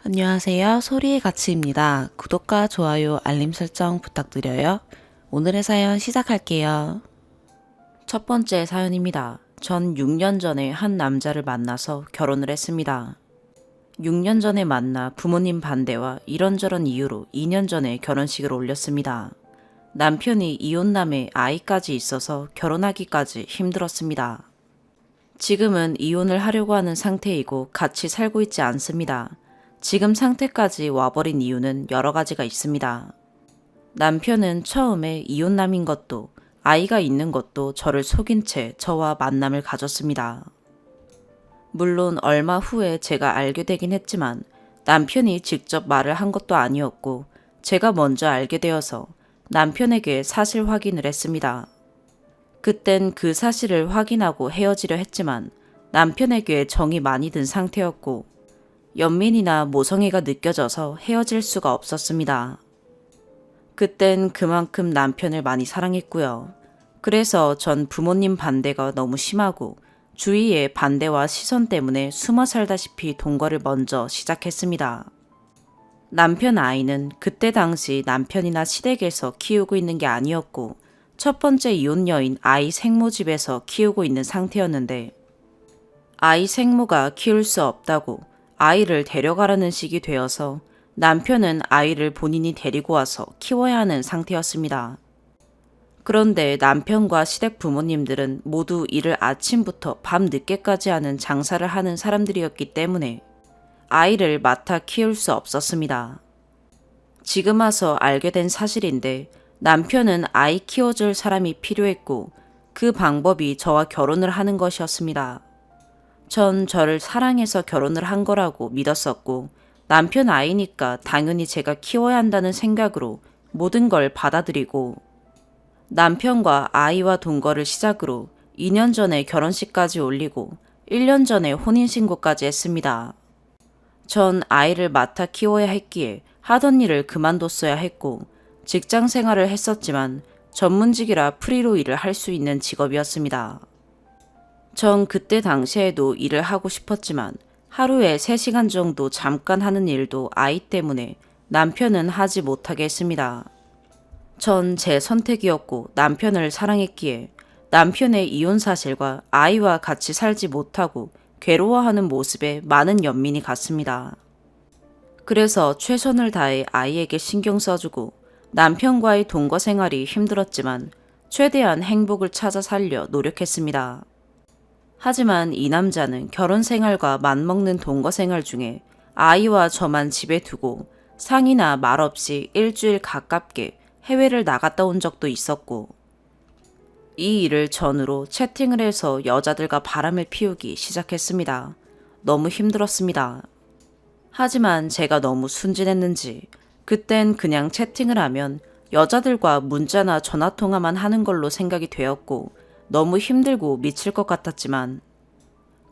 안녕하세요. 소리의 가치입니다. 구독과 좋아요, 알림 설정 부탁드려요. 오늘의 사연 시작할게요. 첫 번째 사연입니다. 전 6년 전에 한 남자를 만나서 결혼을 했습니다. 6년 전에 만나 부모님 반대와 이런저런 이유로 2년 전에 결혼식을 올렸습니다. 남편이 이혼남에 아이까지 있어서 결혼하기까지 힘들었습니다. 지금은 이혼을 하려고 하는 상태이고 같이 살고 있지 않습니다. 지금 상태까지 와버린 이유는 여러 가지가 있습니다. 남편은 처음에 이혼남인 것도 아이가 있는 것도 저를 속인 채 저와 만남을 가졌습니다. 물론 얼마 후에 제가 알게 되긴 했지만 남편이 직접 말을 한 것도 아니었고 제가 먼저 알게 되어서 남편에게 사실 확인을 했습니다. 그땐 그 사실을 확인하고 헤어지려 했지만 남편에게 정이 많이 든 상태였고 연민이나 모성애가 느껴져서 헤어질 수가 없었습니다. 그땐 그만큼 남편을 많이 사랑했고요. 그래서 전 부모님 반대가 너무 심하고 주위의 반대와 시선 때문에 숨어 살다시피 동거를 먼저 시작했습니다. 남편 아이는 그때 당시 남편이나 시댁에서 키우고 있는 게 아니었고 첫 번째 이혼 여인 아이 생모 집에서 키우고 있는 상태였는데 아이 생모가 키울 수 없다고 아이를 데려가라는 식이 되어서 남편은 아이를 본인이 데리고 와서 키워야 하는 상태였습니다. 그런데 남편과 시댁 부모님들은 모두 일을 아침부터 밤 늦게까지 하는 장사를 하는 사람들이었기 때문에 아이를 맡아 키울 수 없었습니다. 지금 와서 알게 된 사실인데 남편은 아이 키워줄 사람이 필요했고 그 방법이 저와 결혼을 하는 것이었습니다. 전 저를 사랑해서 결혼을 한 거라고 믿었었고 남편 아이니까 당연히 제가 키워야 한다는 생각으로 모든 걸 받아들이고 남편과 아이와 동거를 시작으로 2년 전에 결혼식까지 올리고 1년 전에 혼인신고까지 했습니다. 전 아이를 맡아 키워야 했기에 하던 일을 그만뒀어야 했고 직장 생활을 했었지만 전문직이라 프리로 일을 할 수 있는 직업이었습니다. 전 그때 당시에도 일을 하고 싶었지만 하루에 3시간 정도 잠깐 하는 일도 아이 때문에 남편은 하지 못하게 했습니다. 전 제 선택이었고 남편을 사랑했기에 남편의 이혼 사실과 아이와 같이 살지 못하고 괴로워하는 모습에 많은 연민이 갔습니다. 그래서 최선을 다해 아이에게 신경 써주고 남편과의 동거 생활이 힘들었지만 최대한 행복을 찾아 살려 노력했습니다. 하지만 이 남자는 결혼 생활과 맞먹는 동거 생활 중에 아이와 저만 집에 두고 상의나 말 없이 일주일 가깝게 해외를 나갔다 온 적도 있었고 이 일을 전후로 채팅을 해서 여자들과 바람을 피우기 시작했습니다. 너무 힘들었습니다. 하지만 제가 너무 순진했는지 그땐 그냥 채팅을 하면 여자들과 문자나 전화통화만 하는 걸로 생각이 되었고 너무 힘들고 미칠 것 같았지만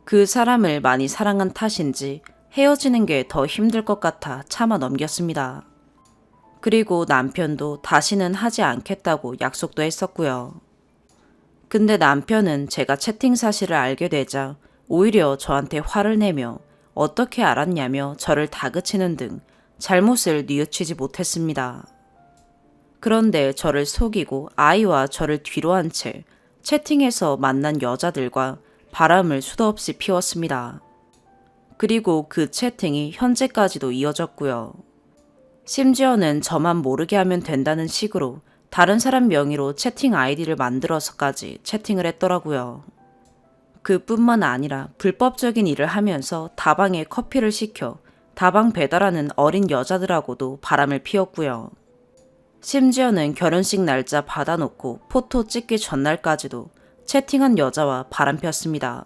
그 사람을 많이 사랑한 탓인지 헤어지는 게 더 힘들 것 같아 참아 넘겼습니다. 그리고 남편도 다시는 하지 않겠다고 약속도 했었고요. 근데 남편은 제가 채팅 사실을 알게 되자 오히려 저한테 화를 내며 어떻게 알았냐며 저를 다그치는 등 잘못을 뉘우치지 못했습니다. 그런데 저를 속이고 아이와 저를 뒤로 한 채 채팅에서 만난 여자들과 바람을 수도 없이 피웠습니다. 그리고 그 채팅이 현재까지도 이어졌고요. 심지어는 저만 모르게 하면 된다는 식으로 다른 사람 명의로 채팅 아이디를 만들어서까지 채팅을 했더라고요. 그뿐만 아니라 불법적인 일을 하면서 다방에 커피를 시켜 다방 배달하는 어린 여자들하고도 바람을 피웠고요. 심지어는 결혼식 날짜 받아놓고 포토 찍기 전날까지도 채팅한 여자와 바람 폈습니다.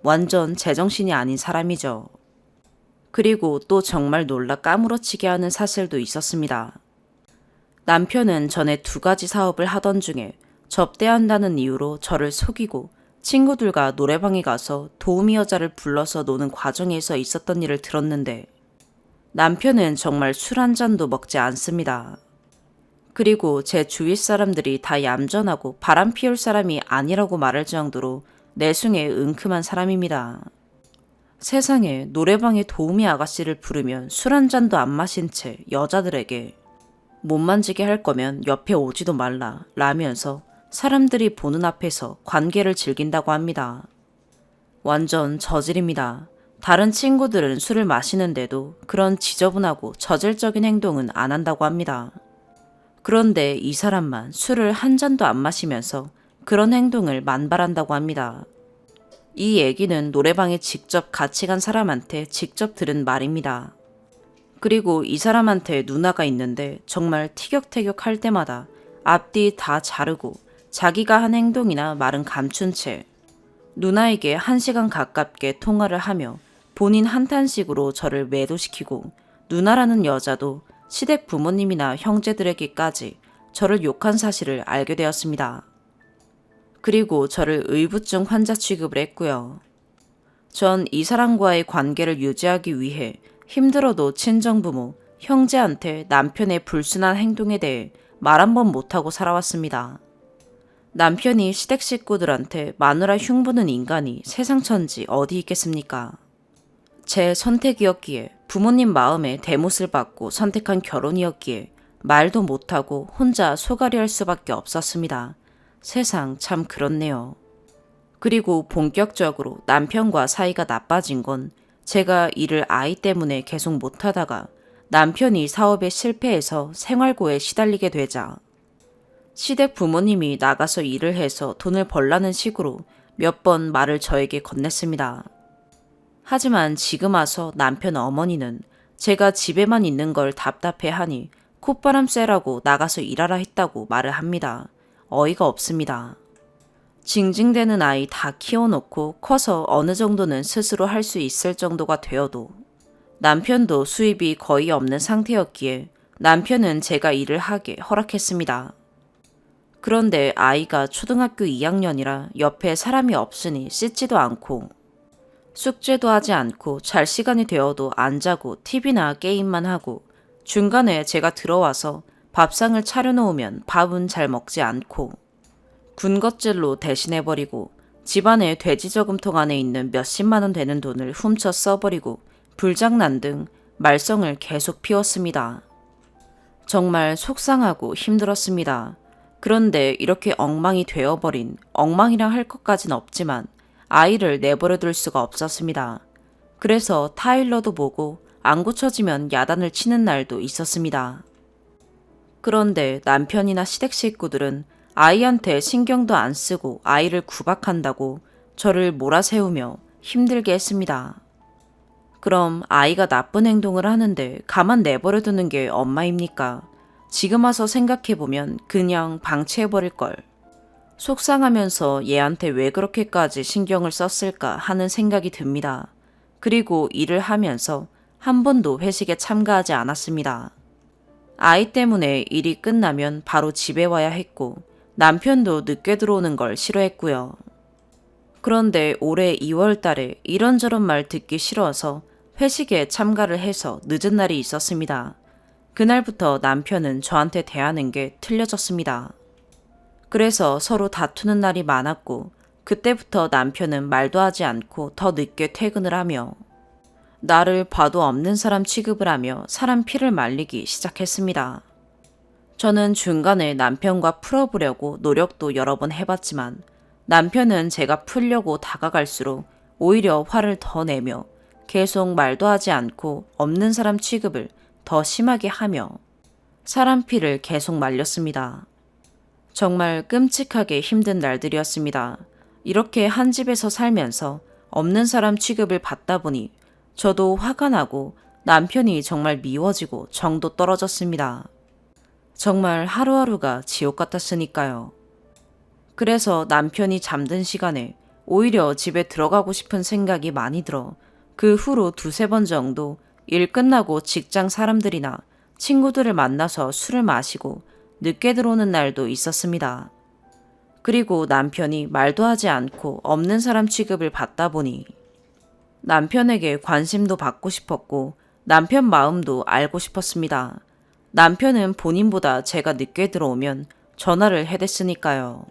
완전 제정신이 아닌 사람이죠. 그리고 또 정말 놀라 까무러치게 하는 사실도 있었습니다. 남편은 전에 2가지 사업을 하던 중에 접대한다는 이유로 저를 속이고 친구들과 노래방에 가서 도우미 여자를 불러서 노는 과정에서 있었던 일을 들었는데 남편은 정말 술 한 잔도 먹지 않습니다. 그리고 제 주위 사람들이 다 얌전하고 바람 피울 사람이 아니라고 말할 정도로 내숭에 은큼한 사람입니다. 세상에 노래방에 도우미 아가씨를 부르면 술 한 잔도 안 마신 채 여자들에게 못 만지게 할 거면 옆에 오지도 말라 라면서 사람들이 보는 앞에서 관계를 즐긴다고 합니다. 완전 저질입니다. 다른 친구들은 술을 마시는데도 그런 지저분하고 저질적인 행동은 안 한다고 합니다. 그런데 이 사람만 술을 한 잔도 안 마시면서 그런 행동을 만발한다고 합니다. 이 얘기는 노래방에 직접 같이 간 사람한테 직접 들은 말입니다. 그리고 이 사람한테 누나가 있는데 정말 티격태격 할 때마다 앞뒤 다 자르고 자기가 한 행동이나 말은 감춘 채 누나에게 1시간 가깝게 통화를 하며 본인 한탄식으로 저를 매도시키고 누나라는 여자도 시댁 부모님이나 형제들에게까지 저를 욕한 사실을 알게 되었습니다. 그리고 저를 의부증 환자 취급을 했고요. 전 이 사람과의 관계를 유지하기 위해 힘들어도 친정부모, 형제한테 남편의 불순한 행동에 대해 말 한 번 못하고 살아왔습니다. 남편이 시댁 식구들한테 마누라 흉보는 인간이 세상 천지 어디 있겠습니까? 제 선택이었기에 부모님 마음에 대못을 받고 선택한 결혼이었기에 말도 못하고 혼자 소갈이 할 수밖에 없었습니다. 세상 참 그렇네요. 그리고 본격적으로 남편과 사이가 나빠진 건 제가 일을 아이 때문에 계속 못하다가 남편이 사업에 실패해서 생활고에 시달리게 되자 시댁 부모님이 나가서 일을 해서 돈을 벌라는 식으로 몇 번 말을 저에게 건넸습니다. 하지만 지금 와서 남편 어머니는 제가 집에만 있는 걸 답답해하니 콧바람 쐬라고 나가서 일하라 했다고 말을 합니다. 어이가 없습니다. 징징대는 아이 다 키워놓고 커서 어느 정도는 스스로 할 수 있을 정도가 되어도 남편도 수입이 거의 없는 상태였기에 남편은 제가 일을 하게 허락했습니다. 그런데 아이가 초등학교 2학년이라 옆에 사람이 없으니 씻지도 않고 숙제도 하지 않고 잘 시간이 되어도 안 자고 TV나 게임만 하고 중간에 제가 들어와서 밥상을 차려놓으면 밥은 잘 먹지 않고 군것질로 대신해버리고 집안에 돼지 저금통 안에 있는 몇십만 원 되는 돈을 훔쳐 써버리고 불장난 등 말썽을 계속 피웠습니다. 정말 속상하고 힘들었습니다. 그런데 이렇게 엉망이 되어버린 엉망이라 할 것까진 없지만 아이를 내버려둘 수가 없었습니다. 그래서 타일러도 보고 안 고쳐지면 야단을 치는 날도 있었습니다. 그런데 남편이나 시댁 식구들은 아이한테 신경도 안 쓰고 아이를 구박한다고 저를 몰아세우며 힘들게 했습니다. 그럼 아이가 나쁜 행동을 하는데 가만 내버려두는 게 엄마입니까? 지금 와서 생각해보면 그냥 방치해버릴 걸. 속상하면서 얘한테 왜 그렇게까지 신경을 썼을까 하는 생각이 듭니다. 그리고 일을 하면서 한 번도 회식에 참가하지 않았습니다. 아이 때문에 일이 끝나면 바로 집에 와야 했고 남편도 늦게 들어오는 걸 싫어했고요. 그런데 올해 2월 달에 이런저런 말 듣기 싫어서 회식에 참가를 해서 늦은 날이 있었습니다. 그날부터 남편은 저한테 대하는 게 틀려졌습니다. 그래서 서로 다투는 날이 많았고 그때부터 남편은 말도 하지 않고 더 늦게 퇴근을 하며 나를 봐도 없는 사람 취급을 하며 사람 피를 말리기 시작했습니다. 저는 중간에 남편과 풀어보려고 노력도 여러 번 해봤지만 남편은 제가 풀려고 다가갈수록 오히려 화를 더 내며 계속 말도 하지 않고 없는 사람 취급을 더 심하게 하며 사람 피를 계속 말렸습니다. 정말 끔찍하게 힘든 날들이었습니다. 이렇게 한 집에서 살면서 없는 사람 취급을 받다 보니 저도 화가 나고 남편이 정말 미워지고 정도 떨어졌습니다. 정말 하루하루가 지옥 같았으니까요. 그래서 남편이 잠든 시간에 오히려 집에 들어가고 싶은 생각이 많이 들어 그 후로 2-3번 정도 일 끝나고 직장 사람들이나 친구들을 만나서 술을 마시고 늦게 들어오는 날도 있었습니다. 그리고 남편이 말도 하지 않고 없는 사람 취급을 받다 보니 남편에게 관심도 받고 싶었고 남편 마음도 알고 싶었습니다. 남편은 본인보다 제가 늦게 들어오면 전화를 해댔으니까요.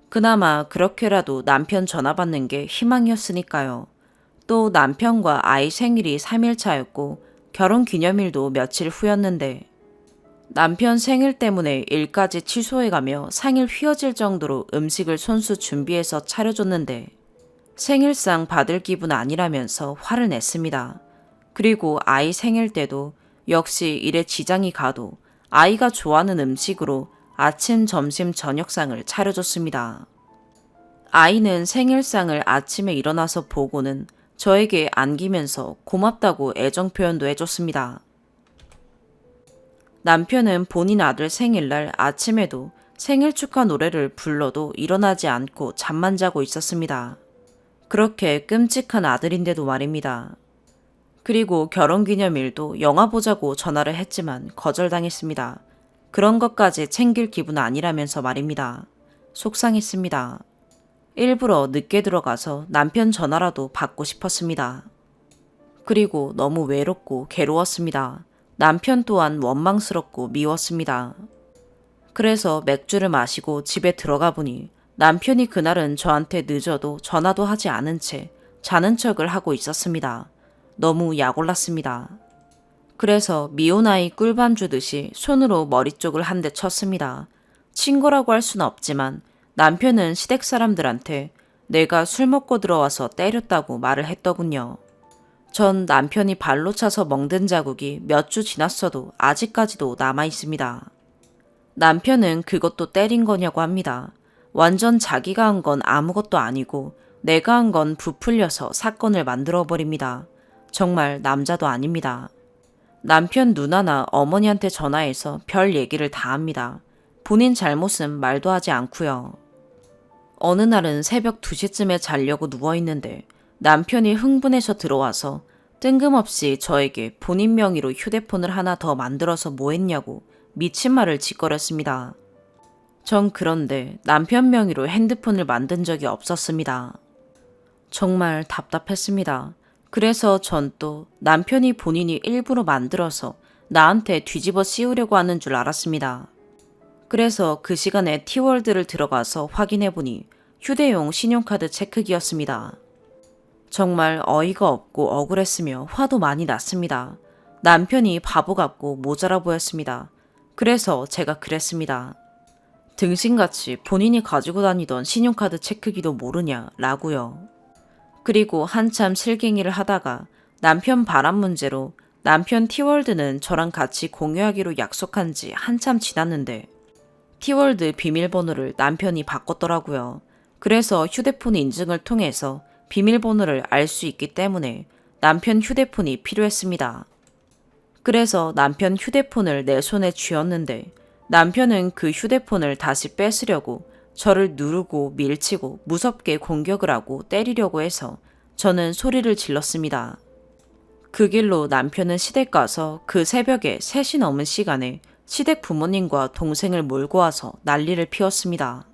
그나마 그렇게라도 남편 전화 받는 게 희망이었으니까요. 또 남편과 아이 생일이 3일 차였고 결혼 기념일도 며칠 후였는데 남편 생일 때문에 일까지 취소해가며 상일 휘어질 정도로 음식을 손수 준비해서 차려줬는데 생일상 받을 기분 아니라면서 화를 냈습니다. 그리고 아이 생일 때도 역시 일에 지장이 가도 아이가 좋아하는 음식으로 아침, 점심, 저녁상을 차려줬습니다. 아이는 생일상을 아침에 일어나서 보고는 저에게 안기면서 고맙다고 애정 표현도 해줬습니다. 남편은 본인 아들 생일날 아침에도 생일 축하 노래를 불러도 일어나지 않고 잠만 자고 있었습니다. 그렇게 끔찍한 아들인데도 말입니다. 그리고 결혼기념일도 영화 보자고 전화를 했지만 거절당했습니다. 그런 것까지 챙길 기분 아니라면서 말입니다. 속상했습니다. 일부러 늦게 들어가서 남편 전화라도 받고 싶었습니다. 그리고 너무 외롭고 괴로웠습니다. 남편 또한 원망스럽고 미웠습니다. 그래서 맥주를 마시고 집에 들어가 보니 남편이 그날은 저한테 늦어도 전화도 하지 않은 채 자는 척을 하고 있었습니다. 너무 약올랐습니다. 그래서 미운 아이 꿀밤 주듯이 손으로 머리 쪽을 한 대 쳤습니다. 친구라고 할 수는 없지만 남편은 시댁 사람들한테 내가 술 먹고 들어와서 때렸다고 말을 했더군요. 전 남편이 발로 차서 멍든 자국이 몇 주 지났어도 아직까지도 남아 있습니다. 남편은 그것도 때린 거냐고 합니다. 완전 자기가 한 건 아무것도 아니고 내가 한 건 부풀려서 사건을 만들어버립니다. 정말 남자도 아닙니다. 남편 누나나 어머니한테 전화해서 별 얘기를 다 합니다. 본인 잘못은 말도 하지 않고요. 어느 날은 새벽 2시쯤에 자려고 누워있는데 남편이 흥분해서 들어와서 뜬금없이 저에게 본인 명의로 휴대폰을 하나 더 만들어서 뭐 했냐고 미친 말을 짓거렸습니다. 전 그런데 남편 명의로 핸드폰을 만든 적이 없었습니다. 정말 답답했습니다. 그래서 전 또 남편이 본인이 일부러 만들어서 나한테 뒤집어 씌우려고 하는 줄 알았습니다. 그래서 그 시간에 티월드를 들어가서 확인해보니 휴대용 신용카드 체크기였습니다. 정말 어이가 없고 억울했으며 화도 많이 났습니다. 남편이 바보 같고 모자라 보였습니다. 그래서 제가 그랬습니다. 등신같이 본인이 가지고 다니던 신용카드 체크기도 모르냐라고요. 그리고 한참 실갱이를 하다가 남편 바람 문제로 남편 티월드는 저랑 같이 공유하기로 약속한 지 한참 지났는데 티월드 비밀번호를 남편이 바꿨더라고요. 그래서 휴대폰 인증을 통해서 비밀번호를 알 수 있기 때문에 남편 휴대폰이 필요했습니다. 그래서 남편 휴대폰을 내 손에 쥐었는데 남편은 그 휴대폰을 다시 뺏으려고 저를 누르고 밀치고 무섭게 공격을 하고 때리려고 해서 저는 소리를 질렀습니다. 그 길로 남편은 시댁 가서 그 새벽에 3시 넘은 시간에 시댁 부모님과 동생을 몰고 와서 난리를 피웠습니다.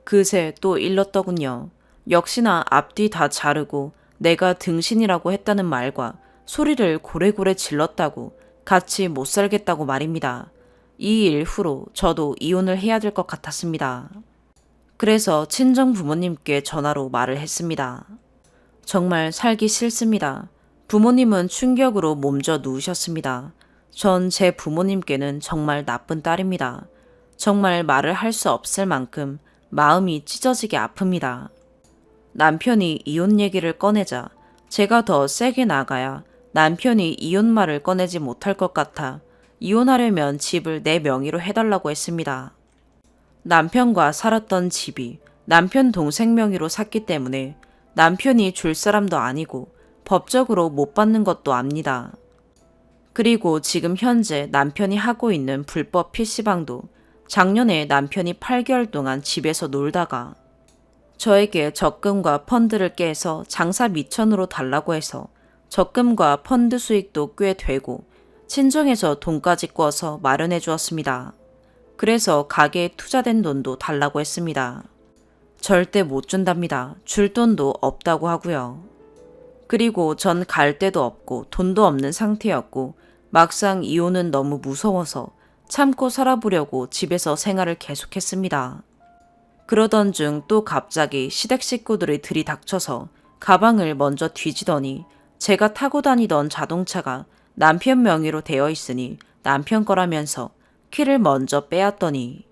그새 또 일렀더군요. 역시나 앞뒤 다 자르고 내가 등신이라고 했다는 말과 소리를 고래고래 질렀다고 같이 못 살겠다고 말입니다. 이 일 후로 저도 이혼을 해야 될 것 같았습니다. 그래서 친정 부모님께 전화로 말을 했습니다. 정말 살기 싫습니다. 부모님은 충격으로 몸져 누우셨습니다. 전 제 부모님께는 정말 나쁜 딸입니다. 정말 말을 할 수 없을 만큼 마음이 찢어지게 아픕니다. 남편이 이혼 얘기를 꺼내자 제가 더 세게 나가야 남편이 이혼 말을 꺼내지 못할 것 같아 이혼하려면 집을 내 명의로 해달라고 했습니다. 남편과 살았던 집이 남편 동생 명의로 샀기 때문에 남편이 줄 사람도 아니고 법적으로 못 받는 것도 압니다. 그리고 지금 현재 남편이 하고 있는 불법 PC방도 작년에 남편이 8개월 동안 집에서 놀다가 저에게 적금과 펀드를 깨서 장사 미천으로 달라고 해서 적금과 펀드 수익도 꽤 되고 친정에서 돈까지 꿔서 마련해 주었습니다. 그래서 가게에 투자된 돈도 달라고 했습니다. 절대 못 준답니다. 줄 돈도 없다고 하고요. 그리고 전 갈 데도 없고 돈도 없는 상태였고 막상 이혼은 너무 무서워서 참고 살아보려고 집에서 생활을 계속했습니다. 그러던 중 또 갑자기 시댁 식구들이 들이닥쳐서 가방을 먼저 뒤지더니 제가 타고 다니던 자동차가 남편 명의로 되어 있으니 남편 거라면서 키를 먼저 빼앗더니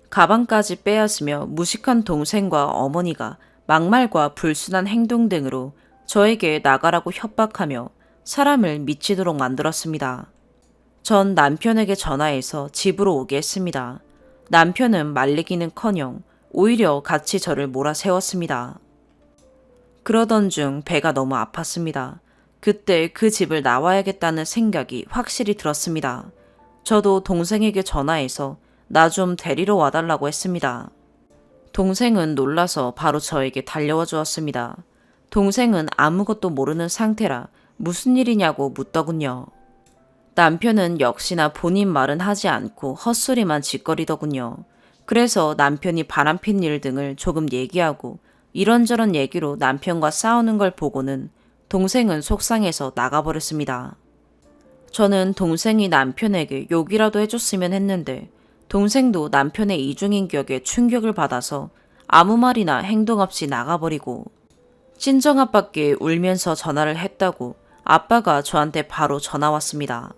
가방까지 빼앗으며 무식한 동생과 어머니가 막말과 불순한 행동 등으로 저에게 나가라고 협박하며 사람을 미치도록 만들었습니다. 전 남편에게 전화해서 집으로 오게 했습니다. 남편은 말리기는커녕 오히려 같이 저를 몰아세웠습니다. 그러던 중 배가 너무 아팠습니다. 그때 그 집을 나와야겠다는 생각이 확실히 들었습니다. 저도 동생에게 전화해서 나 좀 데리러 와달라고 했습니다. 동생은 놀라서 바로 저에게 달려와 주었습니다. 동생은 아무것도 모르는 상태라 무슨 일이냐고 묻더군요. 남편은 역시나 본인 말은 하지 않고 헛소리만 짓거리더군요. 그래서 남편이 바람핀 일 등을 조금 얘기하고 이런저런 얘기로 남편과 싸우는 걸 보고는 동생은 속상해서 나가버렸습니다. 저는 동생이 남편에게 욕이라도 해줬으면 했는데 동생도 남편의 이중인격에 충격을 받아서 아무 말이나 행동 없이 나가버리고 친정아빠께 울면서 전화를 했다고 아빠가 저한테 바로 전화 왔습니다.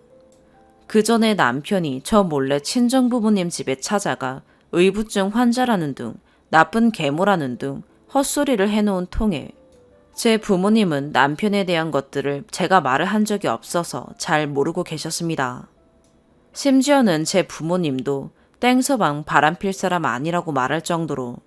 그 전에 남편이 저 몰래 친정부모님 집에 찾아가 의부증 환자라는 등 나쁜 계모라는 등 헛소리를 해놓은 통에 제 부모님은 남편에 대한 것들을 제가 말을 한 적이 없어서 잘 모르고 계셨습니다. 심지어는 제 부모님도 땡서방 바람필 사람 아니라고 말할 정도로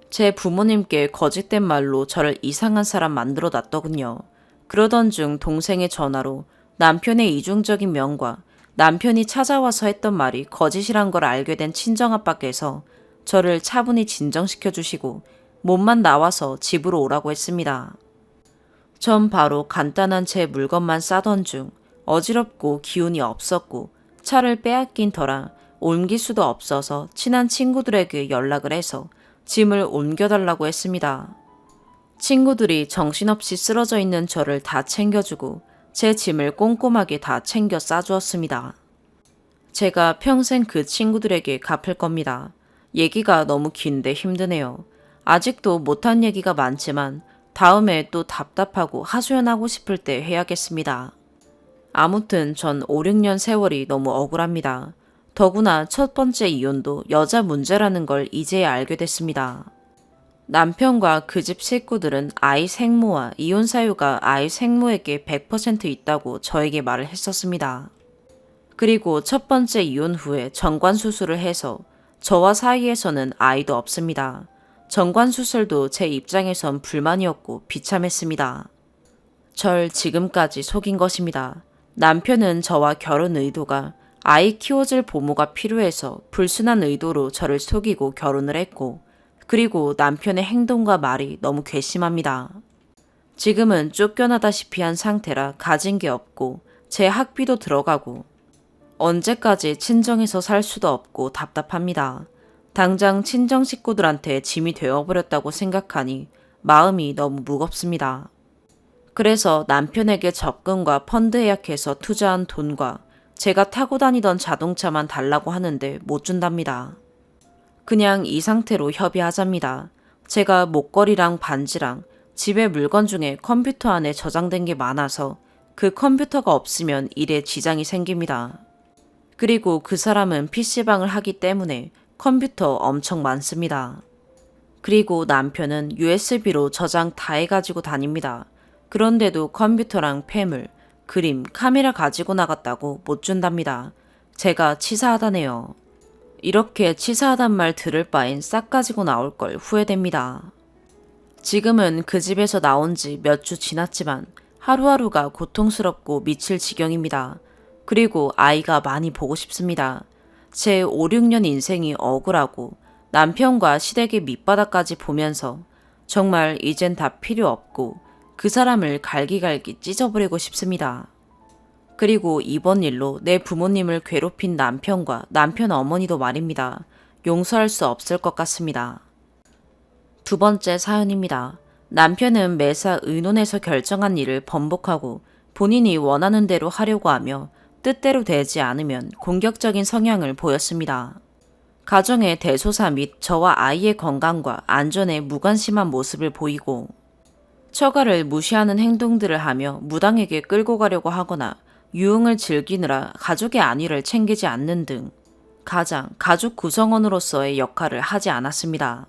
제 부모님께 거짓된 말로 저를 이상한 사람 만들어 놨더군요. 그러던 중 동생의 전화로 남편의 이중적인 면과 남편이 찾아와서 했던 말이 거짓이란 걸 알게 된 친정아빠께서 저를 차분히 진정시켜 주시고 몸만 나와서 집으로 오라고 했습니다. 전 바로 간단한 제 물건만 싸던 중 어지럽고 기운이 없었고 차를 빼앗긴 터라 옮길 수도 없어서 친한 친구들에게 연락을 해서 짐을 옮겨달라고 했습니다. 친구들이 정신없이 쓰러져 있는 저를 다 챙겨주고 제 짐을 꼼꼼하게 다 챙겨 싸주었습니다. 제가 평생 그 친구들에게 갚을 겁니다. 얘기가 너무 긴데 힘드네요. 아직도 못한 얘기가 많지만 다음에 또 답답하고 하소연하고 싶을 때 해야겠습니다. 아무튼 전 5, 6년 세월이 너무 억울합니다. 더구나 첫 번째 이혼도 여자 문제라는 걸 이제야 알게 됐습니다. 남편과 그 집 식구들은 아이 생모와 이혼 사유가 아이 생모에게 100% 있다고 저에게 말을 했었습니다. 그리고 첫 번째 이혼 후에 정관수술을 해서 저와 사이에서는 아이도 없습니다. 정관수술도 제 입장에선 불만이었고 비참했습니다. 절 지금까지 속인 것입니다. 남편은 저와 결혼 의도가 아이 키워줄 보모가 필요해서 불순한 의도로 저를 속이고 결혼을 했고 그리고 남편의 행동과 말이 너무 괘씸합니다. 지금은 쫓겨나다시피 한 상태라 가진 게 없고 제 학비도 들어가고 언제까지 친정에서 살 수도 없고 답답합니다. 당장 친정 식구들한테 짐이 되어버렸다고 생각하니 마음이 너무 무겁습니다. 그래서 남편에게 적금과 펀드 예약해서 투자한 돈과 제가 타고 다니던 자동차만 달라고 하는데 못 준답니다. 그냥 이 상태로 협의하자입니다. 제가 목걸이랑 반지랑 집에 물건 중에 컴퓨터 안에 저장된 게 많아서 그 컴퓨터가 없으면 일에 지장이 생깁니다. 그리고 그 사람은 PC방을 하기 때문에 컴퓨터 엄청 많습니다. 그리고 남편은 USB로 저장 다 해가지고 다닙니다. 그런데도 컴퓨터랑 폐물, 그림, 카메라 가지고 나갔다고 못 준답니다. 제가 치사하다네요. 이렇게 치사하단 말 들을 바엔 싹 가지고 나올 걸 후회됩니다. 지금은 그 집에서 나온 지 몇 주 지났지만 하루하루가 고통스럽고 미칠 지경입니다. 그리고 아이가 많이 보고 싶습니다. 제 5, 6년 인생이 억울하고 남편과 시댁의 밑바닥까지 보면서 정말 이젠 다 필요 없고 그 사람을 갈기갈기 찢어버리고 싶습니다. 그리고 이번 일로 내 부모님을 괴롭힌 남편과 남편 어머니도 말입니다. 용서할 수 없을 것 같습니다. 두 번째 사연입니다. 남편은 매사 의논해서 결정한 일을 번복하고 본인이 원하는 대로 하려고 하며 뜻대로 되지 않으면 공격적인 성향을 보였습니다. 가정의 대소사 및 저와 아이의 건강과 안전에 무관심한 모습을 보이고 처가를 무시하는 행동들을 하며 무당에게 끌고 가려고 하거나 유흥을 즐기느라 가족의 안위를 챙기지 않는 등 가장 가족 구성원으로서의 역할을 하지 않았습니다.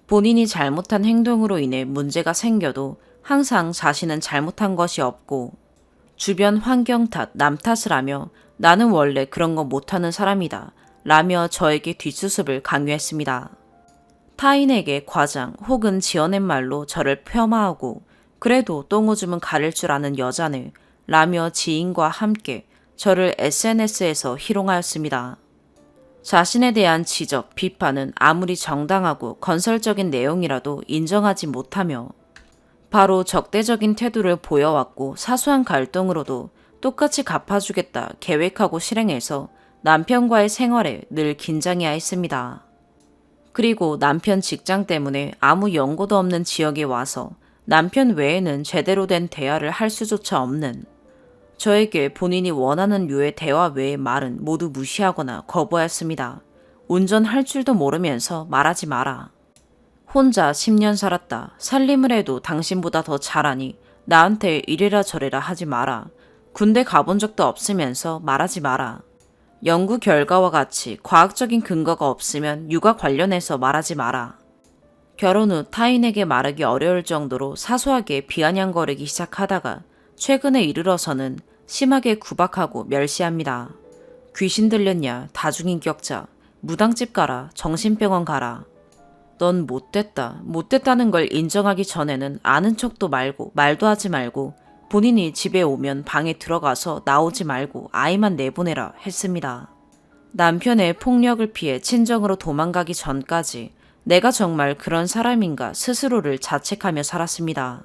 본인이 잘못한 행동으로 인해 문제가 생겨도 항상 자신은 잘못한 것이 없고 주변 환경 탓, 남 탓을 하며 나는 원래 그런 거 못하는 사람이다 라며 저에게 뒷수습을 강요했습니다. 타인에게 과장 혹은 지어낸 말로 저를 폄하하고 그래도 똥오줌은 가릴 줄 아는 여자네 라며 지인과 함께 저를 SNS에서 희롱하였습니다. 자신에 대한 지적, 비판은 아무리 정당하고 건설적인 내용이라도 인정하지 못하며 바로 적대적인 태도를 보여왔고 사소한 갈등으로도 똑같이 갚아주겠다 계획하고 실행해서 남편과의 생활에 늘 긴장해야 했습니다. 그리고 남편 직장 때문에 아무 연고도 없는 지역에 와서 남편 외에는 제대로 된 대화를 할 수조차 없는 저에게 본인이 원하는 류의 대화 외의 말은 모두 무시하거나 거부하였습니다. 운전할 줄도 모르면서 말하지 마라. 혼자 10년 살았다. 살림을 해도 당신보다 더 잘하니 나한테 이래라 저래라 하지 마라. 군대 가본 적도 없으면서 말하지 마라. 연구 결과와 같이 과학적인 근거가 없으면 육아 관련해서 말하지 마라. 결혼 후 타인에게 말하기 어려울 정도로 사소하게 비아냥거리기 시작하다가 최근에 이르러서는 심하게 구박하고 멸시합니다. 귀신 들렸냐, 다중인격자, 무당집 가라, 정신병원 가라. 넌 못됐다, 못됐다는 걸 인정하기 전에는 아는 척도 말고 말도 하지 말고 본인이 집에 오면 방에 들어가서 나오지 말고 아이만 내보내라 했습니다. 남편의 폭력을 피해 친정으로 도망가기 전까지 내가 정말 그런 사람인가 스스로를 자책하며 살았습니다.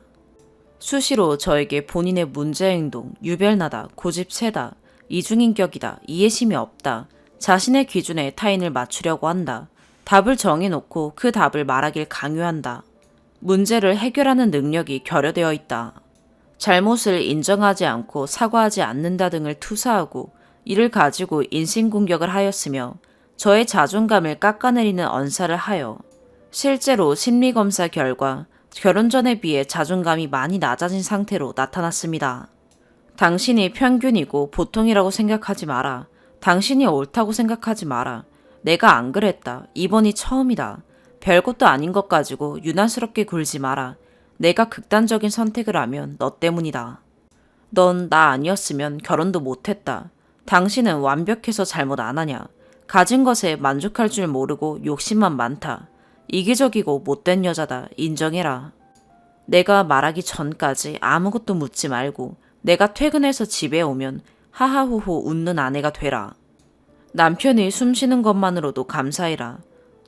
수시로 저에게 본인의 문제 행동, 유별나다, 고집 세다, 이중인격이다, 이해심이 없다, 자신의 기준에 타인을 맞추려고 한다, 답을 정해놓고 그 답을 말하길 강요한다, 문제를 해결하는 능력이 결여되어 있다, 잘못을 인정하지 않고 사과하지 않는다 등을 투사하고 이를 가지고 인신공격을 하였으며 저의 자존감을 깎아내리는 언사를 하여 실제로 심리검사 결과 결혼 전에 비해 자존감이 많이 낮아진 상태로 나타났습니다. 당신이 평균이고 보통이라고 생각하지 마라. 당신이 옳다고 생각하지 마라. 내가 안 그랬다. 이번이 처음이다. 별것도 아닌 것 가지고 유난스럽게 굴지 마라. 내가 극단적인 선택을 하면 너 때문이다. 넌 나 아니었으면 결혼도 못했다. 당신은 완벽해서 잘못 안 하냐. 가진 것에 만족할 줄 모르고 욕심만 많다. 이기적이고 못된 여자다. 인정해라. 내가 말하기 전까지 아무것도 묻지 말고 내가 퇴근해서 집에 오면 하하호호 웃는 아내가 되라. 남편이 숨쉬는 것만으로도 감사해라.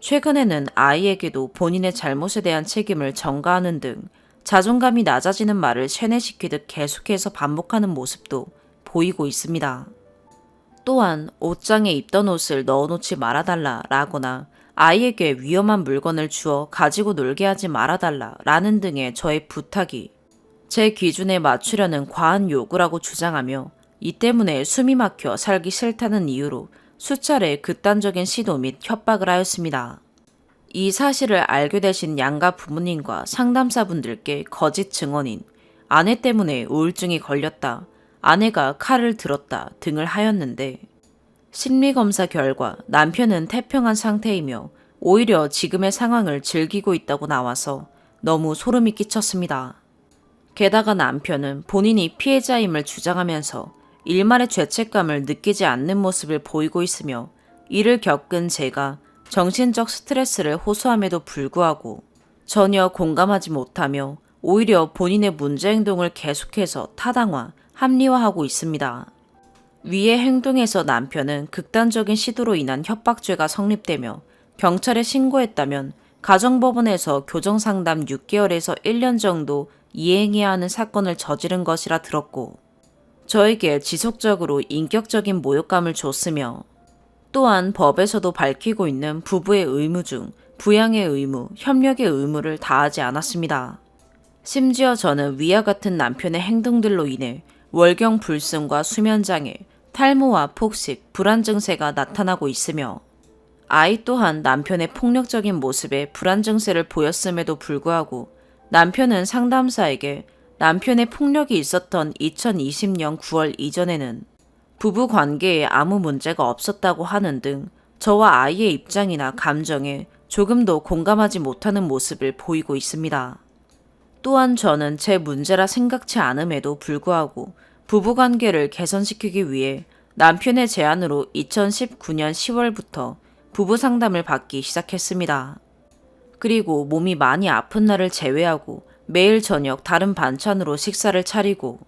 최근에는 아이에게도 본인의 잘못에 대한 책임을 전가하는 등 자존감이 낮아지는 말을 세뇌시키듯 계속해서 반복하는 모습도 보이고 있습니다. 또한 옷장에 입던 옷을 넣어놓지 말아달라 라거나 아이에게 위험한 물건을 주어 가지고 놀게 하지 말아달라 라는 등의 저의 부탁이 제 기준에 맞추려는 과한 요구라고 주장하며 이 때문에 숨이 막혀 살기 싫다는 이유로 수차례 극단적인 시도 및 협박을 하였습니다. 이 사실을 알게 되신 양가 부모님과 상담사분들께 거짓 증언인 아내 때문에 우울증이 걸렸다, 아내가 칼을 들었다 등을 하였는데 심리검사 결과 남편은 태평한 상태이며 오히려 지금의 상황을 즐기고 있다고 나와서 너무 소름이 끼쳤습니다. 게다가 남편은 본인이 피해자임을 주장하면서 일말의 죄책감을 느끼지 않는 모습을 보이고 있으며 이를 겪은 제가 정신적 스트레스를 호소함에도 불구하고 전혀 공감하지 못하며 오히려 본인의 문제 행동을 계속해서 타당화, 합리화하고 있습니다. 위의 행동에서 남편은 극단적인 시도로 인한 협박죄가 성립되며 경찰에 신고했다면 가정법원에서 교정상담 6개월에서 1년 정도 이행해야 하는 사건을 저지른 것이라 들었고 저에게 지속적으로 인격적인 모욕감을 줬으며 또한 법에서도 밝히고 있는 부부의 의무 중 부양의 의무, 협력의 의무를 다하지 않았습니다. 심지어 저는 위와 같은 남편의 행동들로 인해 월경 불순과 수면장애, 탈모와 폭식, 불안 증세가 나타나고 있으며 아이 또한 남편의 폭력적인 모습에 불안 증세를 보였음에도 불구하고 남편은 상담사에게 남편의 폭력이 있었던 2020년 9월 이전에는 부부 관계에 아무 문제가 없었다고 하는 등 저와 아이의 입장이나 감정에 조금도 공감하지 못하는 모습을 보이고 있습니다. 또한 저는 제 문제라 생각지 않음에도 불구하고 부부관계를 개선시키기 위해 남편의 제안으로 2019년 10월부터 부부 상담을 받기 시작했습니다. 그리고 몸이 많이 아픈 날을 제외하고 매일 저녁 다른 반찬으로 식사를 차리고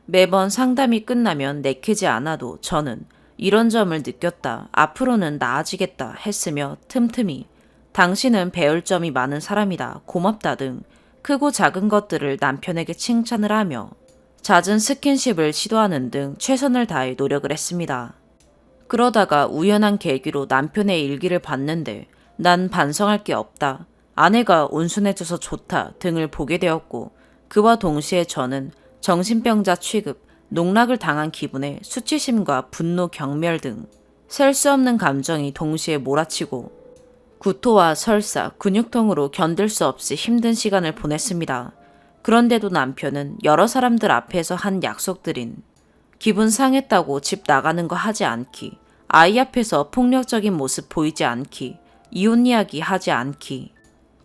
매번 상담이 끝나면 내키지 않아도 저는 이런 점을 느꼈다, 앞으로는 나아지겠다 했으며 틈틈이 당신은 배울 점이 많은 사람이다, 고맙다 등 크고 작은 것들을 남편에게 칭찬을 하며 잦은 스킨십을 시도하는 등 최선을 다해 노력을 했습니다. 그러다가 우연한 계기로 남편의 일기를 봤는데 난 반성할 게 없다, 아내가 온순해져서 좋다 등을 보게 되었고 그와 동시에 저는 정신병자 취급, 농락을 당한 기분에 수치심과 분노, 경멸 등 셀 수 없는 감정이 동시에 몰아치고 구토와 설사, 근육통으로 견딜 수 없이 힘든 시간을 보냈습니다. 그런데도 남편은 여러 사람들 앞에서 한 약속들인 기분 상했다고 집 나가는 거 하지 않기, 아이 앞에서 폭력적인 모습 보이지 않기, 이혼 이야기 하지 않기,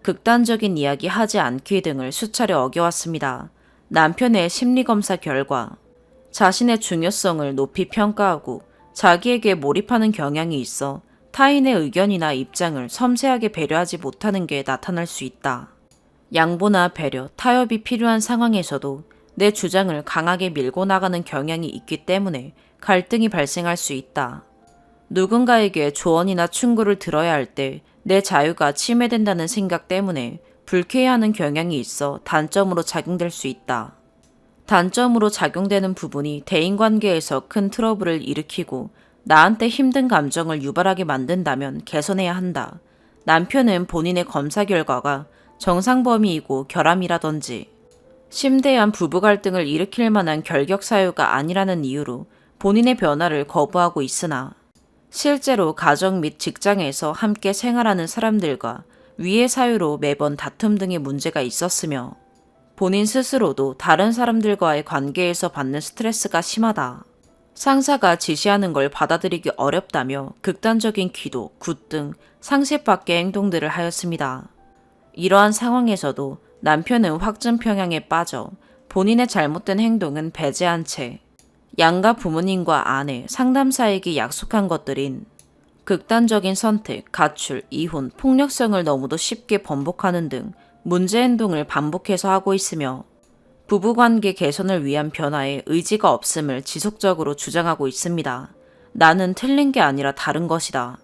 극단적인 이야기 하지 않기 등을 수차례 어겨왔습니다. 남편의 심리검사 결과 자신의 중요성을 높이 평가하고 자기에게 몰입하는 경향이 있어 타인의 의견이나 입장을 섬세하게 배려하지 못하는 게 나타날 수 있다. 양보나 배려, 타협이 필요한 상황에서도 내 주장을 강하게 밀고 나가는 경향이 있기 때문에 갈등이 발생할 수 있다. 누군가에게 조언이나 충고를 들어야 할 때 내 자유가 침해된다는 생각 때문에 불쾌해하는 경향이 있어 단점으로 작용될 수 있다. 단점으로 작용되는 부분이 대인관계에서 큰 트러블을 일으키고 나한테 힘든 감정을 유발하게 만든다면 개선해야 한다. 남편은 본인의 검사 결과가 정상 범위이고 결함이라든지 심대한 부부 갈등을 일으킬 만한 결격 사유가 아니라는 이유로 본인의 변화를 거부하고 있으나 실제로 가정 및 직장에서 함께 생활하는 사람들과 위해 사유로 매번 다툼 등의 문제가 있었으며 본인 스스로도 다른 사람들과의 관계에서 받는 스트레스가 심하다. 상사가 지시하는 걸 받아들이기 어렵다며 극단적인 기도, 굿 등 상식밖의 행동들을 하였습니다. 이러한 상황에서도 남편은 확증 평양에 빠져 본인의 잘못된 행동은 배제한 채 양가 부모님과 아내, 상담사에게 약속한 것들인 극단적인 선택, 가출, 이혼, 폭력성을 너무도 쉽게 번복하는 등 문제 행동을 반복해서 하고 있으며 부부관계 개선을 위한 변화에 의지가 없음을 지속적으로 주장하고 있습니다. 나는 틀린 게 아니라 다른 것이다.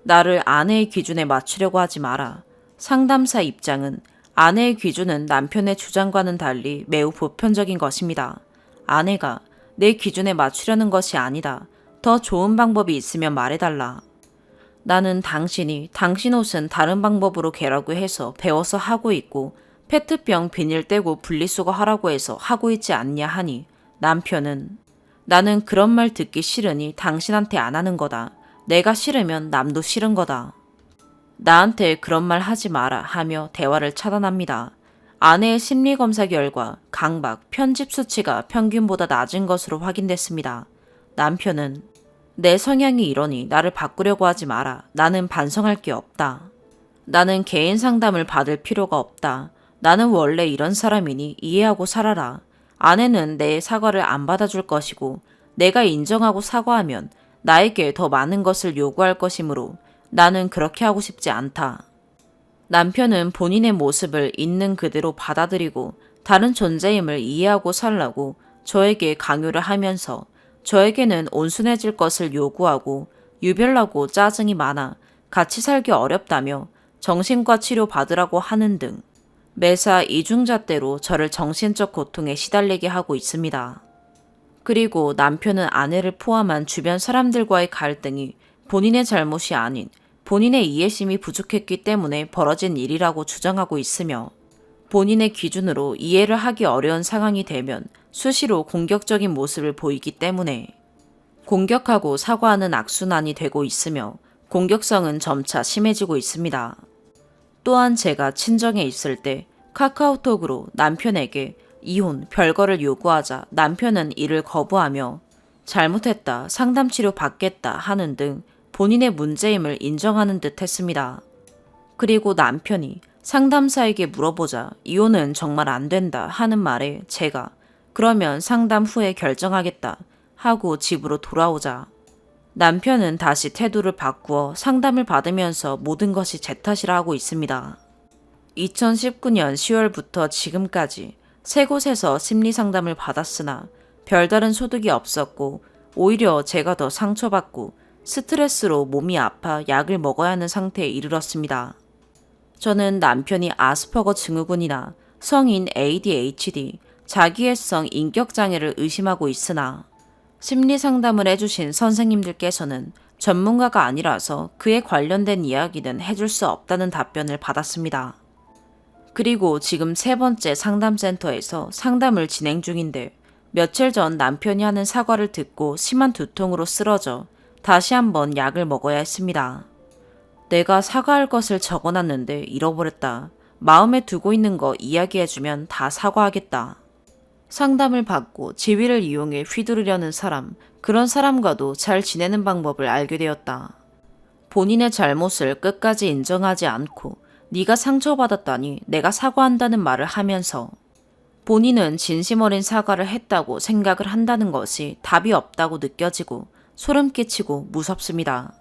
나를 아내의 기준에 맞추려고 하지 마라. 상담사 입장은 아내의 기준은 남편의 주장과는 달리 매우 보편적인 것입니다. 아내가 내 기준에 맞추려는 것이 아니다. 더 좋은 방법이 있으면 말해달라. 나는 당신이 당신 옷은 다른 방법으로 개라고 해서 배워서 하고 있고 페트병 비닐 떼고 분리수거 하라고 해서 하고 있지 않냐 하니 남편은 나는 그런 말 듣기 싫으니 당신한테 안 하는 거다. 내가 싫으면 남도 싫은 거다. 나한테 그런 말 하지 마라 하며 대화를 차단합니다. 아내의 심리검사 결과 강박, 편집 수치가 평균보다 낮은 것으로 확인됐습니다. 남편은 내 성향이 이러니 나를 바꾸려고 하지 마라. 나는 반성할 게 없다. 나는 개인 상담을 받을 필요가 없다. 나는 원래 이런 사람이니 이해하고 살아라. 아내는 내 사과를 안 받아줄 것이고 내가 인정하고 사과하면 나에게 더 많은 것을 요구할 것이므로 나는 그렇게 하고 싶지 않다. 남편은 본인의 모습을 있는 그대로 받아들이고 다른 존재임을 이해하고 살라고 저에게 강요를 하면서 저에게는 온순해질 것을 요구하고 유별나고 짜증이 많아 같이 살기 어렵다며 정신과 치료 받으라고 하는 등 매사 이중잣대로 저를 정신적 고통에 시달리게 하고 있습니다. 그리고 남편은 아내를 포함한 주변 사람들과의 갈등이 본인의 잘못이 아닌 본인의 이해심이 부족했기 때문에 벌어진 일이라고 주장하고 있으며 본인의 기준으로 이해를 하기 어려운 상황이 되면 수시로 공격적인 모습을 보이기 때문에 공격하고 사과하는 악순환이 되고 있으며 공격성은 점차 심해지고 있습니다. 또한 제가 친정에 있을 때 카카오톡으로 남편에게 이혼, 별거를 요구하자 남편은 이를 거부하며 잘못했다, 상담치료 받겠다 하는 등 본인의 문제임을 인정하는 듯 했습니다. 그리고 남편이 상담사에게 물어보자 이혼은 정말 안 된다 하는 말에 제가 그러면 상담 후에 결정하겠다 하고 집으로 돌아오자 남편은 다시 태도를 바꾸어 상담을 받으면서 모든 것이 제 탓이라 하고 있습니다. 2019년 10월부터 지금까지 세 곳에서 심리 상담을 받았으나 별다른 소득이 없었고 오히려 제가 더 상처받고 스트레스로 몸이 아파 약을 먹어야 하는 상태에 이르렀습니다. 저는 남편이 아스퍼거 증후군이나 성인 ADHD, 자기애성 인격장애를 의심하고 있으나 심리 상담을 해주신 선생님들께서는 전문가가 아니라서 그에 관련된 이야기는 해줄 수 없다는 답변을 받았습니다. 그리고 지금 세 번째 상담센터에서 상담을 진행 중인데 며칠 전 남편이 하는 사과를 듣고 심한 두통으로 쓰러져 다시 한번 약을 먹어야 했습니다. 내가 사과할 것을 적어놨는데 잃어버렸다. 마음에 두고 있는 거 이야기해주면 다 사과하겠다. 상담을 받고 지위를 이용해 휘두르려는 사람, 그런 사람과도 잘 지내는 방법을 알게 되었다. 본인의 잘못을 끝까지 인정하지 않고 네가 상처받았다니 내가 사과한다는 말을 하면서 본인은 진심 어린 사과를 했다고 생각을 한다는 것이 답이 없다고 느껴지고 소름 끼치고 무섭습니다.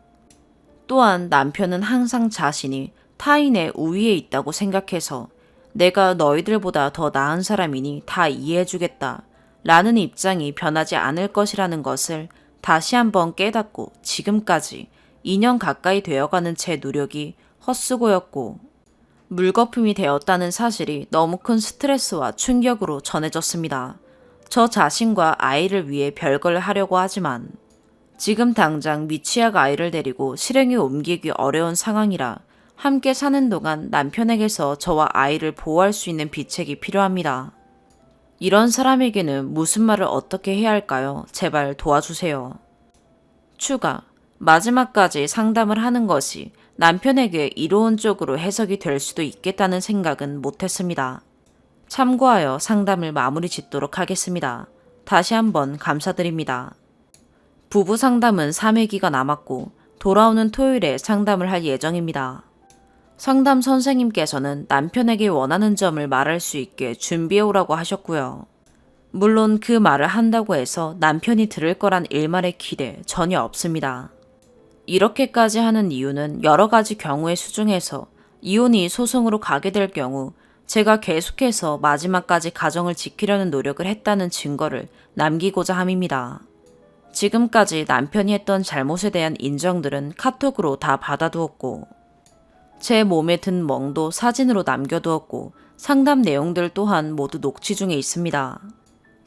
또한 남편은 항상 자신이 타인의 우위에 있다고 생각해서 내가 너희들보다 더 나은 사람이니 다 이해해주겠다 라는 입장이 변하지 않을 것이라는 것을 다시 한번 깨닫고 지금까지 2년 가까이 되어가는 제 노력이 헛수고였고 물거품이 되었다는 사실이 너무 큰 스트레스와 충격으로 전해졌습니다. 저 자신과 아이를 위해 별걸 하려고 하지만 지금 당장 미취학 아이를 데리고 실행에 옮기기 어려운 상황이라 함께 사는 동안 남편에게서 저와 아이를 보호할 수 있는 비책이 필요합니다. 이런 사람에게는 무슨 말을 어떻게 해야 할까요? 제발 도와주세요. 추가. 마지막까지 상담을 하는 것이 남편에게 이로운 쪽으로 해석이 될 수도 있겠다는 생각은 못했습니다. 참고하여 상담을 마무리 짓도록 하겠습니다. 다시 한번 감사드립니다. 부부 상담은 3회기가 남았고 돌아오는 토요일에 상담을 할 예정입니다. 상담 선생님께서는 남편에게 원하는 점을 말할 수 있게 준비해 오라고 하셨고요. 물론 그 말을 한다고 해서 남편이 들을 거란 일말의 기대 전혀 없습니다. 이렇게까지 하는 이유는 여러 가지 경우의 수중에서 이혼이 소송으로 가게 될 경우 제가 계속해서 마지막까지 가정을 지키려는 노력을 했다는 증거를 남기고자 함입니다. 지금까지 남편이 했던 잘못에 대한 인정들은 카톡으로 다 받아두었고 제 몸에 든 멍도 사진으로 남겨두었고 상담 내용들 또한 모두 녹취 중에 있습니다.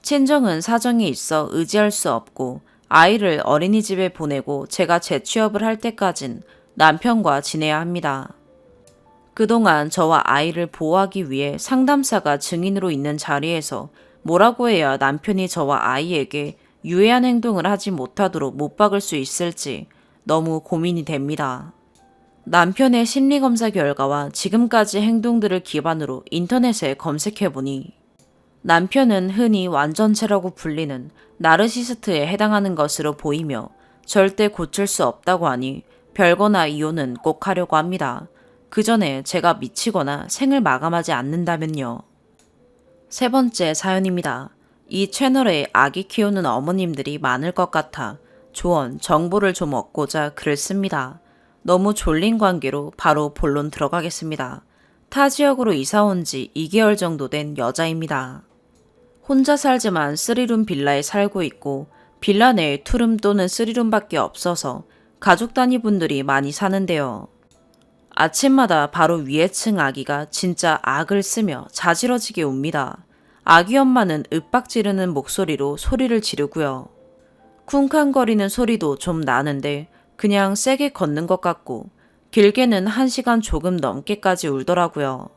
친정은 사정이 있어 의지할 수 없고 아이를 어린이집에 보내고 제가 재취업을 할 때까진 남편과 지내야 합니다. 그동안 저와 아이를 보호하기 위해 상담사가 증인으로 있는 자리에서 뭐라고 해야 남편이 저와 아이에게 유해한 행동을 하지 못하도록 못 박을 수 있을지 너무 고민이 됩니다. 남편의 심리검사 결과와 지금까지 행동들을 기반으로 인터넷에 검색해보니 남편은 흔히 완전체라고 불리는 나르시스트에 해당하는 것으로 보이며 절대 고칠 수 없다고 하니 별거나 이혼은 꼭 하려고 합니다. 그 전에 제가 미치거나 생을 마감하지 않는다면요. 세 번째 사연입니다. 이 채널에 아기 키우는 어머님들이 많을 것 같아 조언, 정보를 좀 얻고자 글을 씁니다. 너무 졸린 관계로 바로 본론 들어가겠습니다. 타 지역으로 이사 온 지 2개월 정도 된 여자입니다. 혼자 살지만 3룸 빌라에 살고 있고 빌라 내에 2룸 또는 3룸밖에 없어서 가족 단위 분들이 많이 사는데요. 아침마다 바로 위에 층 아기가 진짜 악을 쓰며 자지러지게 웁니다. 아기 엄마는 윽박 지르는 목소리로 소리를 지르고요. 쿵쾅거리는 소리도 좀 나는데 그냥 세게 걷는 것 같고 길게는 1시간 조금 넘게까지 울더라고요.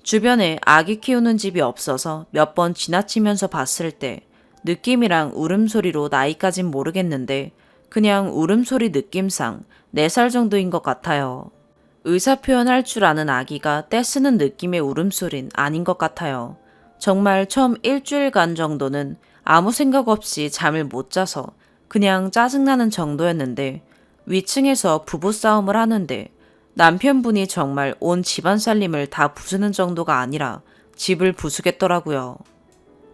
주변에 아기 키우는 집이 없어서 몇 번 지나치면서 봤을 때 느낌이랑 울음소리로 나이까진 모르겠는데 그냥 울음소리 느낌상 4살 정도인 것 같아요. 의사표현할 줄 아는 아기가 떼쓰는 느낌의 울음소린 아닌 것 같아요. 정말 처음 일주일간 정도는 아무 생각 없이 잠을 못 자서 그냥 짜증나는 정도였는데 위층에서 부부싸움을 하는데 남편분이 정말 온 집안 살림을 다 부수는 정도가 아니라 집을 부수겠더라고요.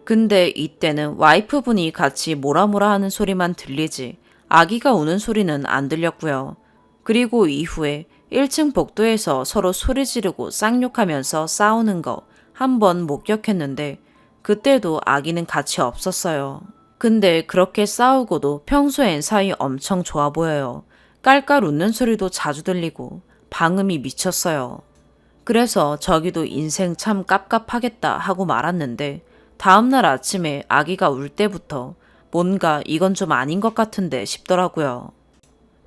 근데 이때는 와이프분이 같이 뭐라 하는 소리만 들리지 아기가 우는 소리는 안 들렸고요. 그리고 이후에 1층 복도에서 서로 소리 지르고 쌍욕하면서 싸우는 거 한 번 목격했는데 그때도 아기는 같이 없었어요. 근데 그렇게 싸우고도 평소엔 사이 엄청 좋아 보여요. 깔깔 웃는 소리도 자주 들리고 방음이 미쳤어요. 그래서 저기도 인생 참 깝깝하겠다 하고 말았는데 다음날 아침에 아기가 울 때부터 뭔가 이건 좀 아닌 것 같은데 싶더라고요.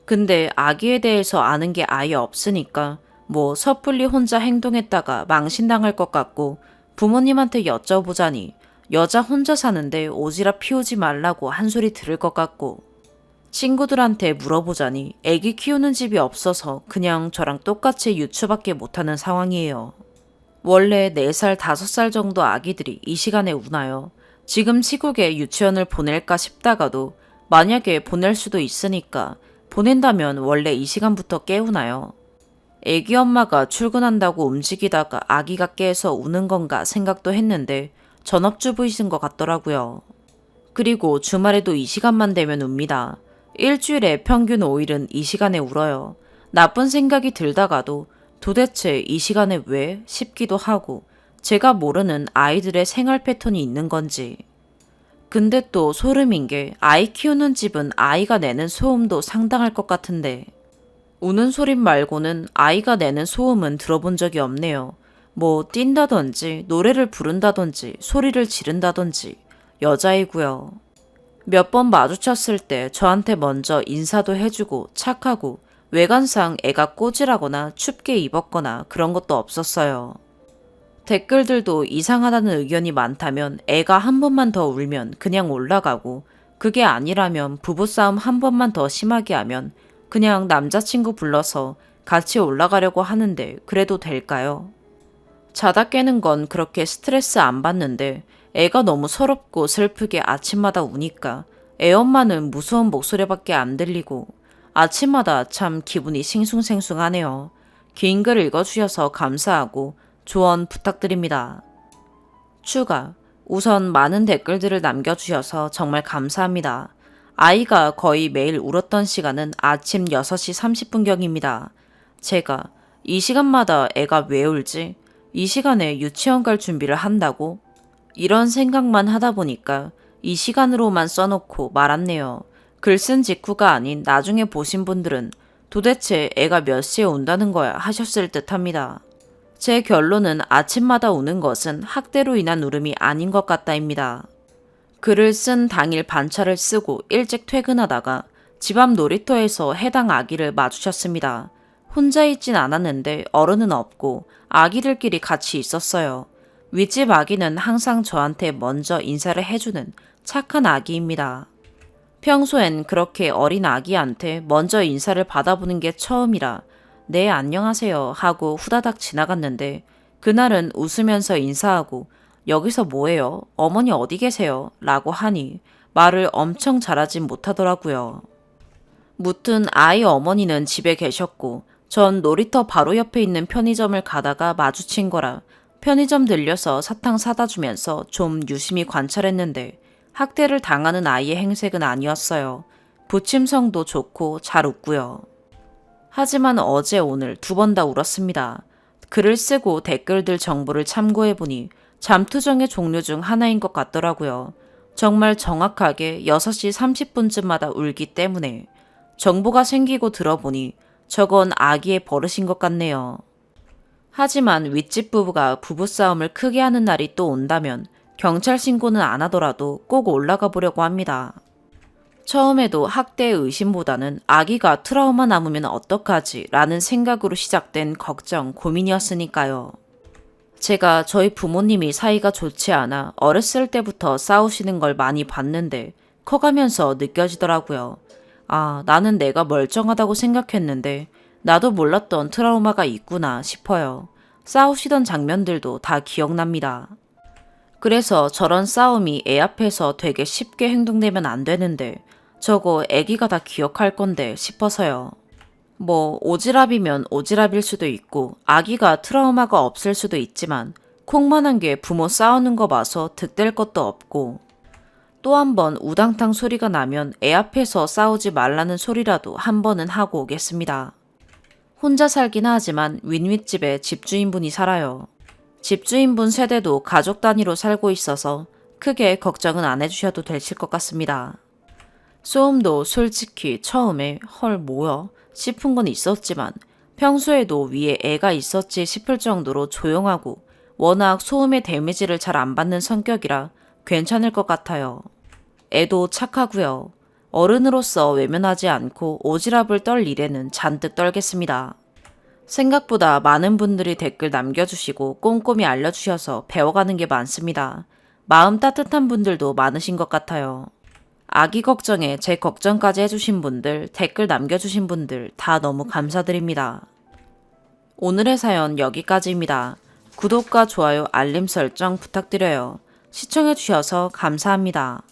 근데 아기에 대해서 아는 게 아예 없으니까 뭐 섣불리 혼자 행동했다가 망신당할 것 같고 부모님한테 여쭤보자니 여자 혼자 사는데 오지랖 피우지 말라고 한 소리 들을 것 같고 친구들한테 물어보자니 애기 키우는 집이 없어서 그냥 저랑 똑같이 유추밖에 못하는 상황이에요. 원래 4살, 5살 정도 아기들이 이 시간에 우나요. 지금 시국에 유치원을 보낼까 싶다가도 만약에 보낼 수도 있으니까 보낸다면 원래 이 시간부터 깨우나요. 애기 엄마가 출근한다고 움직이다가 아기가 깨서 우는 건가 생각도 했는데 전업주부이신 것 같더라고요. 그리고 주말에도 이 시간만 되면 웁니다. 일주일에 평균 5일은 이 시간에 울어요. 나쁜 생각이 들다가도 도대체 이 시간에 왜? 싶기도 하고 제가 모르는 아이들의 생활 패턴이 있는 건지. 근데 또 소름인 게 아이 키우는 집은 아이가 내는 소음도 상당할 것 같은데 우는 소리 말고는 아이가 내는 소음은 들어본 적이 없네요. 뭐 뛴다든지 노래를 부른다든지 소리를 지른다든지 여자이고요. 몇 번 마주쳤을 때 저한테 먼저 인사도 해주고 착하고 외관상 애가 꼬질하거나 춥게 입었거나 그런 것도 없었어요. 댓글들도 이상하다는 의견이 많다면 애가 한 번만 더 울면 그냥 올라가고 그게 아니라면 부부싸움 한 번만 더 심하게 하면 그냥 남자친구 불러서 같이 올라가려고 하는데 그래도 될까요? 자다 깨는 건 그렇게 스트레스 안 받는데 애가 너무 서럽고 슬프게 아침마다 우니까 애 엄마는 무서운 목소리밖에 안 들리고 아침마다 참 기분이 싱숭생숭하네요. 긴 글 읽어주셔서 감사하고 조언 부탁드립니다. 추가. 우선 많은 댓글들을 남겨주셔서 정말 감사합니다. 아이가 거의 매일 울었던 시간은 아침 6시 30분경입니다. 제가 이 시간마다 애가 왜 울지? 이 시간에 유치원 갈 준비를 한다고? 이런 생각만 하다 보니까 이 시간으로만 써놓고 말았네요. 글 쓴 직후가 아닌 나중에 보신 분들은 도대체 애가 몇 시에 운다는 거야 하셨을 듯 합니다. 제 결론은 아침마다 우는 것은 학대로 인한 울음이 아닌 것 같다입니다. 글을 쓴 당일 반차를 쓰고 일찍 퇴근하다가 집 앞 놀이터에서 해당 아기를 마주쳤습니다. 혼자 있진 않았는데 어른은 없고 아기들끼리 같이 있었어요. 윗집 아기는 항상 저한테 먼저 인사를 해주는 착한 아기입니다. 평소엔 그렇게 어린 아기한테 먼저 인사를 받아보는 게 처음이라 네 안녕하세요 하고 후다닥 지나갔는데 그날은 웃으면서 인사하고 여기서 뭐해요? 어머니 어디 계세요? 라고 하니 말을 엄청 잘하진 못하더라고요. 무튼 아이 어머니는 집에 계셨고 전 놀이터 바로 옆에 있는 편의점을 가다가 마주친 거라 편의점 들려서 사탕 사다 주면서 좀 유심히 관찰했는데 학대를 당하는 아이의 행색은 아니었어요. 부침성도 좋고 잘 웃고요. 하지만 어제 오늘 2번 다 울었습니다. 글을 쓰고 댓글들 정보를 참고해보니 잠투정의 종류 중 하나인 것 같더라고요. 정말 정확하게 6시 30분쯤마다 울기 때문에 정보가 생기고 들어보니 저건 아기의 버릇인 것 같네요. 하지만 윗집 부부가 부부싸움을 크게 하는 날이 또 온다면 경찰 신고는 안 하더라도 꼭 올라가 보려고 합니다. 처음에도 학대의 의심보다는 아기가 트라우마 남으면 어떡하지 라는 생각으로 시작된 걱정, 고민이었으니까요. 제가 저희 부모님이 사이가 좋지 않아 어렸을 때부터 싸우시는 걸 많이 봤는데 커가면서 느껴지더라고요. 아, 나는 내가 멀쩡하다고 생각했는데 나도 몰랐던 트라우마가 있구나 싶어요. 싸우시던 장면들도 다 기억납니다. 그래서 저런 싸움이 애 앞에서 되게 쉽게 행동되면 안 되는데 저거 애기가 다 기억할 건데 싶어서요. 뭐 오지랖이면 오지랖일 수도 있고 아기가 트라우마가 없을 수도 있지만 콩만한 게 부모 싸우는 거 봐서 득될 것도 없고 또 한 번 우당탕 소리가 나면 애 앞에서 싸우지 말라는 소리라도 한 번은 하고 오겠습니다. 혼자 살긴 하지만 윈윗집에 집주인분이 살아요. 집주인분 세대도 가족 단위로 살고 있어서 크게 걱정은 안 해주셔도 되실 것 같습니다. 소음도 솔직히 처음에 헐 뭐야 싶은 건 있었지만 평소에도 위에 애가 있었지 싶을 정도로 조용하고 워낙 소음의 데미지를 잘 안 받는 성격이라 괜찮을 것 같아요. 애도 착하고요. 어른으로서 외면하지 않고 오지랖을 떨 일에는 잔뜩 떨겠습니다. 생각보다 많은 분들이 댓글 남겨주시고 꼼꼼히 알려주셔서 배워가는 게 많습니다. 마음 따뜻한 분들도 많으신 것 같아요. 아기 걱정에 제 걱정까지 해주신 분들, 댓글 남겨주신 분들 다 너무 감사드립니다. 오늘의 사연 여기까지입니다. 구독과 좋아요, 알림 설정 부탁드려요. 시청해주셔서 감사합니다.